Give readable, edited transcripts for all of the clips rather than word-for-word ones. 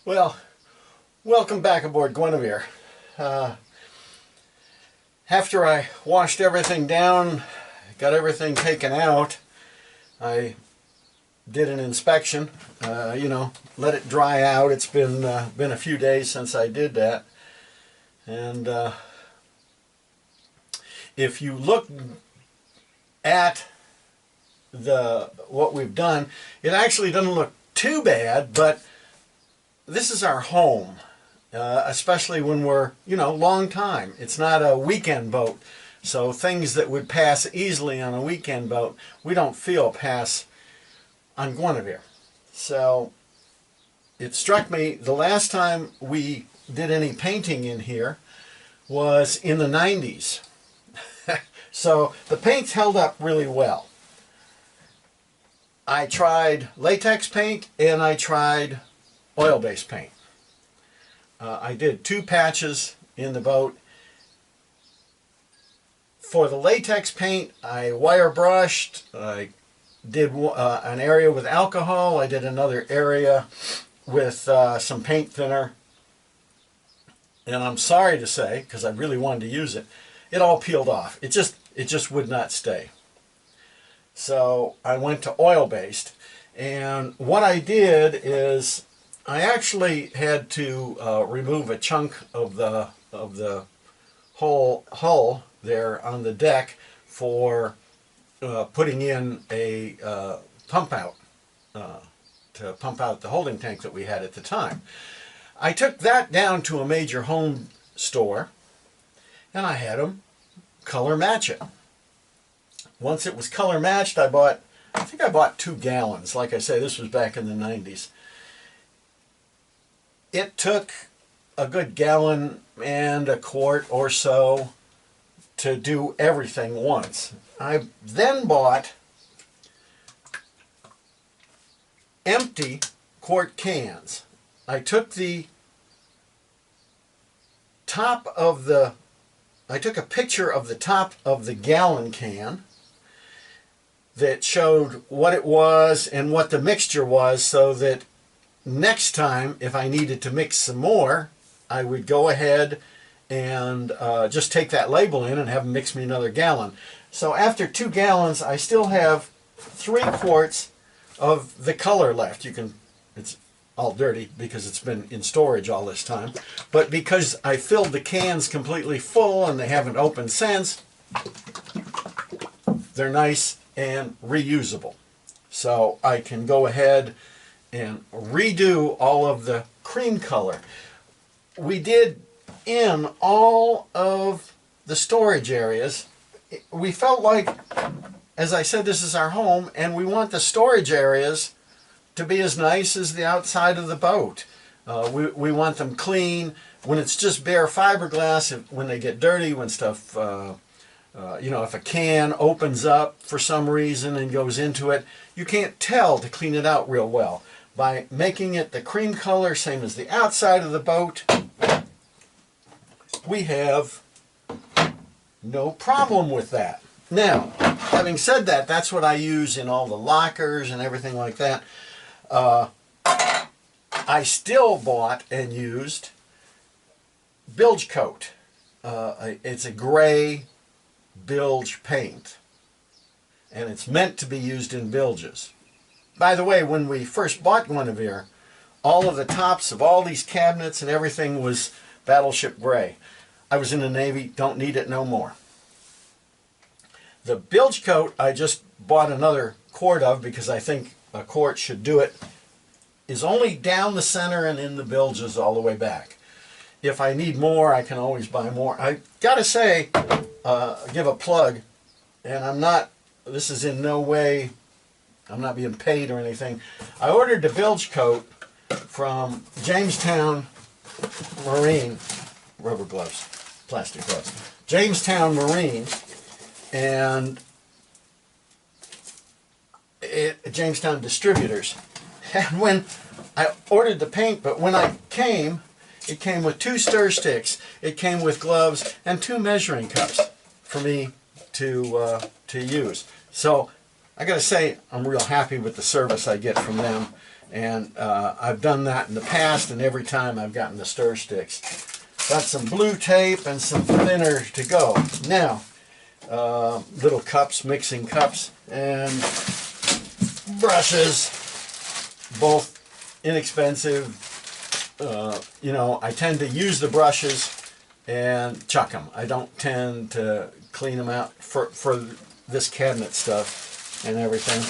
Well, welcome back aboard Guinevere. After I washed everything down, got everything taken out, I did an inspection. Let it dry out. It's been a few days since I did that, and if you look at what we've done, it actually doesn't look too bad, but this is our home, especially when we're, long time. It's not a weekend boat, so things that would pass easily on a weekend boat, we don't feel pass on Guinevere. So it struck me the last time we did any painting in here was in the 90s. So the paint's held up really well. I tried latex paint and I tried oil-based paint. I did 2 patches in the boat. For the latex paint, I wire brushed. I did an area with alcohol. I did another area with some paint thinner. And I'm sorry to say, because I really wanted to use it, it all peeled off. It just would not stay. So I went to oil-based, and what I did is I actually had to remove a chunk of the whole hull there on the deck for putting in a pump out to pump out the holding tank that we had at the time. I took that down to a major home store, and I had them color match it. Once it was color matched, I think I bought 2 gallons. Like I say, this was back in the 90s. It took a good gallon and a quart or so to do everything once. I then bought empty quart cans. I took a picture of the top of the gallon can that showed what it was and what the mixture was, so that next time if I needed to mix some more, I would go ahead and just take that label in and have them mix me another gallon. So after 2 gallons, I still have 3 quarts of the color left. It's all dirty because it's been in storage all this time, but because I filled the cans completely full and they haven't opened since, they're nice and reusable. So I can go ahead and redo all of the cream color. We did in all of the storage areas. We felt like, as I said, this is our home, and we want the storage areas to be as nice as the outside of the boat. We want them clean. When it's just bare fiberglass, when they get dirty, when stuff, if a can opens up for some reason and goes into it, you can't tell to clean it out real well. By making it the cream color, same as the outside of the boat, we have no problem with that. Now, having said that, that's what I use in all the lockers and everything like that. I still bought and used bilge coat. It's a gray bilge paint, and it's meant to be used in bilges. By the way, when we first bought Guinevere, all of the tops of all these cabinets and everything was battleship gray. I was in the Navy, don't need it no more. The bilge coat I just bought another quart of because I think a quart should do it, is only down the center and in the bilges all the way back. If I need more, I can always buy more. I gotta say, give a plug, and this is in no way, I'm not being paid or anything. I ordered the bilge coat from Jamestown Marine, rubber gloves, plastic gloves, Jamestown Marine, and Jamestown Distributors. And when I ordered the paint, but when it came with 2 stir sticks, it came with gloves and 2 measuring cups for me to use. So I got to say, I'm real happy with the service I get from them, And I've done that in the past, and every time I've gotten the stir sticks. Got some blue tape and some thinner to go. Now, little cups, mixing cups, and brushes, both inexpensive. You know, I tend to use the brushes and chuck them. I don't tend to clean them out for this cabinet stuff and everything.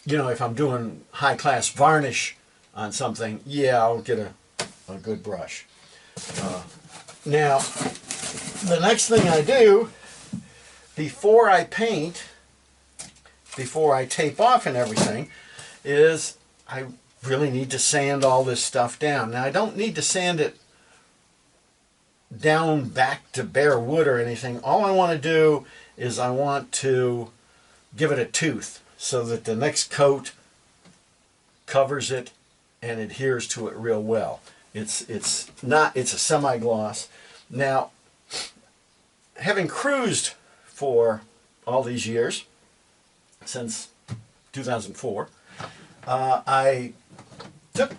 You know, if I'm doing high-class varnish on something, yeah, I'll get a good brush. Now, the next thing I do, before I paint, before I tape off and everything, is I really need to sand all this stuff down. Now, I don't need to sand it down back to bare wood or anything. All I want to do is I want to give it a tooth so that the next coat covers it and adheres to it real well. It's a semi-gloss. Now, having cruised for all these years, since 2004, I took,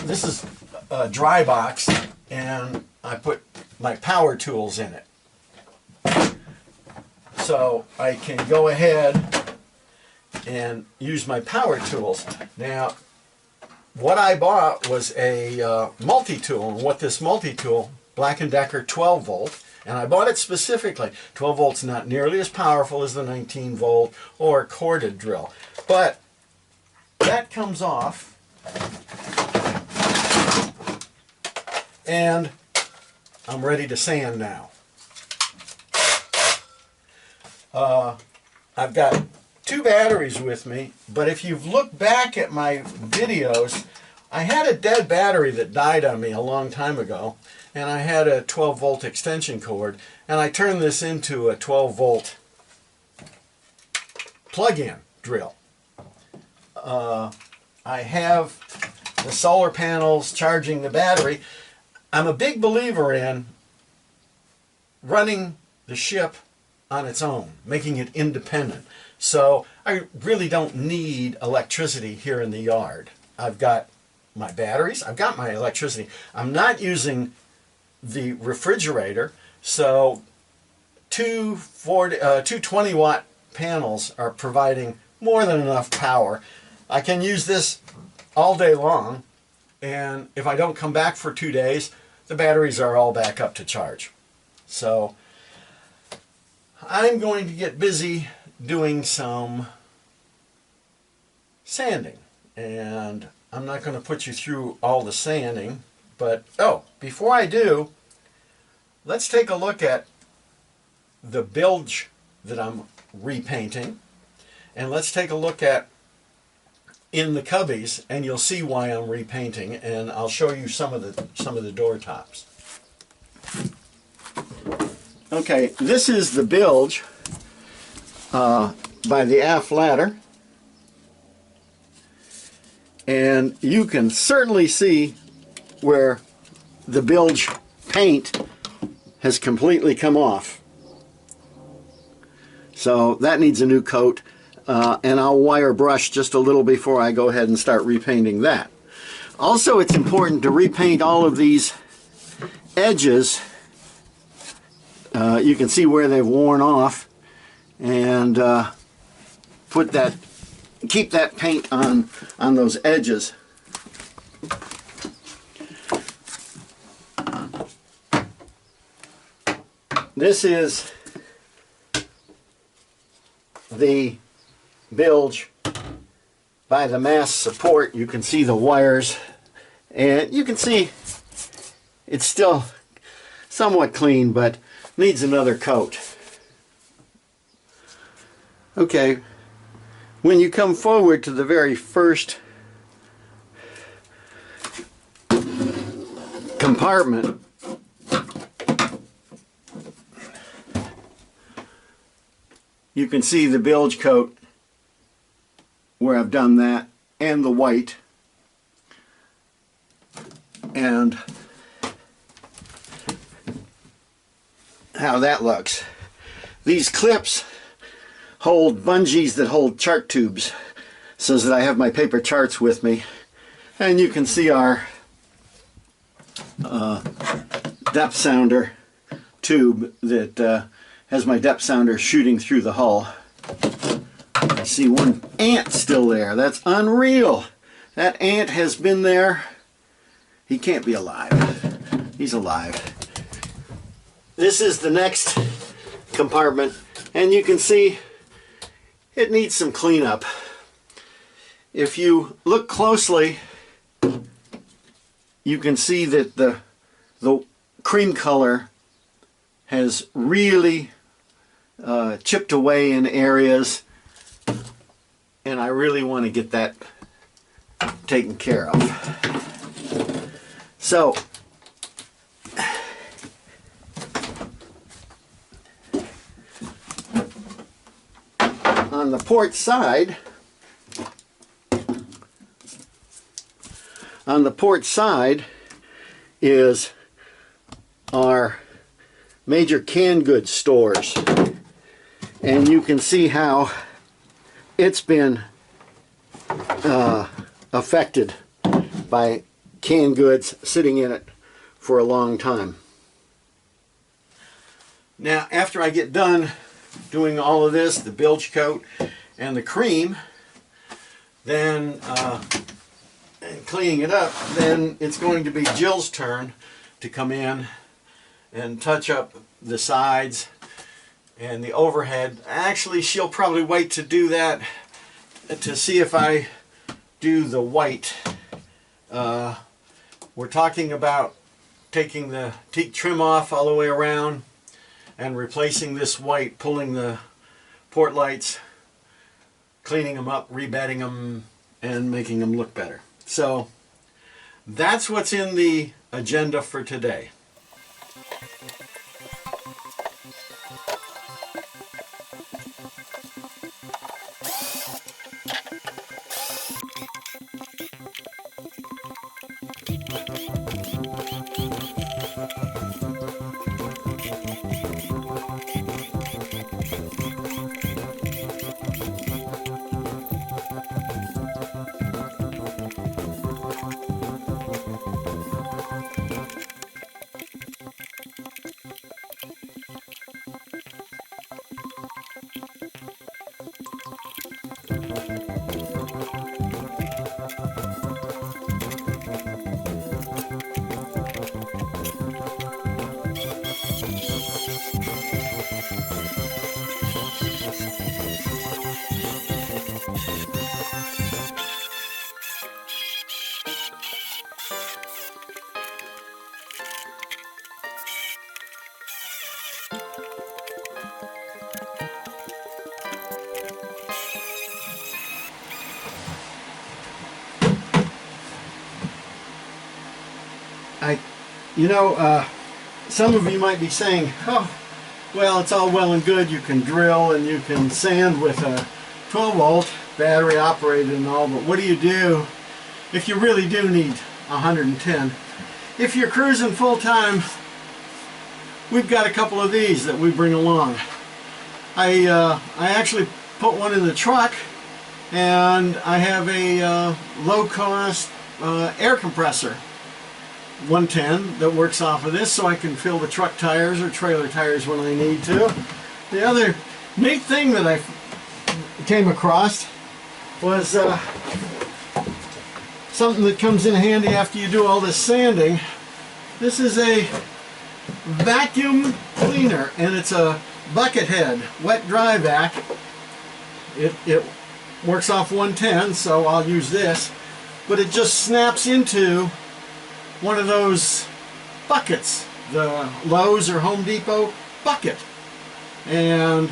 this is a dry box, and I put my power tools in it. So I can go ahead and use my power tools. Now, what I bought was a multi-tool, and what this multi-tool, Black & Decker 12 volt, and I bought it specifically. 12 volts not nearly as powerful as the 19 volt or corded drill, but that comes off, and I'm ready to sand now. I've got 2 batteries with me, but if you've looked back at my videos, I had a dead battery that died on me a long time ago, and I had a 12 volt extension cord, and I turned this into a 12 volt plug-in drill. I have the solar panels charging the battery. I'm a big believer in running the ship on its own, making it independent. So I really don't need electricity here in the yard. I've got my batteries, I've got my electricity. I'm not using the refrigerator, so two 20 watt panels are providing more than enough power. I can use this all day long, and if I don't come back for 2 days, the batteries are all back up to charge. So I'm going to get busy doing some sanding, and I'm not going to put you through all the sanding, but before I do, let's take a look at the bilge that I'm repainting, and let's take a look at in the cubbies, and you'll see why I'm repainting, and I'll show you some of the door tops. Okay, this is the bilge by the aft ladder, and you can certainly see where the bilge paint has completely come off. So that needs a new coat, and I'll wire brush just a little before I go ahead and start repainting that. Also, it's important to repaint all of these edges. You can see where they've worn off, and keep that paint on those edges. This is the bilge by the mast support. You can see the wires, and you can see it's still somewhat clean, but needs another coat. Okay, when you come forward to the very first compartment, you can see the bilge coat where I've done that, and the white, and how that looks. These clips hold bungees that hold chart tubes so that I have my paper charts with me. And you can see our depth sounder tube that has my depth sounder shooting through the hull. I see one ant still there. That's unreal. That ant has been there. He can't be alive. He's alive. This is the next compartment, and you can see it needs some cleanup. If you look closely, you can see that the cream color has really chipped away in areas, and I really want to get that taken care of. So on the port side, is our major canned goods stores, and you can see how it's been affected by canned goods sitting in it for a long time. Now, after I get done doing all of this, the bilge coat and the cream, then and cleaning it up, then it's going to be Jill's turn to come in and touch up the sides and the overhead. Actually, she'll probably wait to do that to see if I do the white. We're talking about taking the teak trim off all the way around and replacing this white, pulling the port lights, cleaning them up, rebedding them, and making them look better. So that's what's in the agenda for today. Some of you might be saying, oh, well, it's all well and good. You can drill and you can sand with a 12-volt battery operated and all, but what do you do if you really do need 110? If you're cruising full time, we've got a couple of these that we bring along. I actually put one in the truck, and I have a low-cost air compressor 110 that works off of this, so I can fill the truck tires or trailer tires when I need to. The other neat thing that I came across was something that comes in handy after you do all this sanding. This is a vacuum cleaner, and it's a bucket head, wet dry vac. It works off 110, so I'll use this, but it just snaps into one of those buckets, the Lowe's or Home Depot bucket, and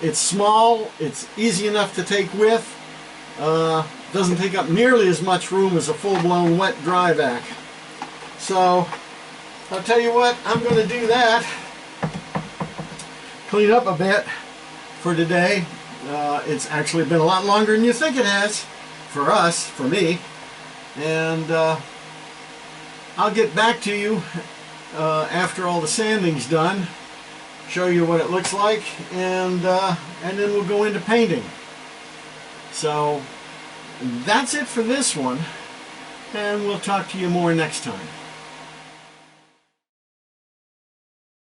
it's small, it's easy enough to take with, doesn't take up nearly as much room as a full-blown wet dry vac. So I'll tell you what, I'm going to do that, clean up a bit for today. It's actually been a lot longer than you think it has for us, for me, and I'll get back to you after all the sanding's done, show you what it looks like, and then we'll go into painting. So that's it for this one, and we'll talk to you more next time.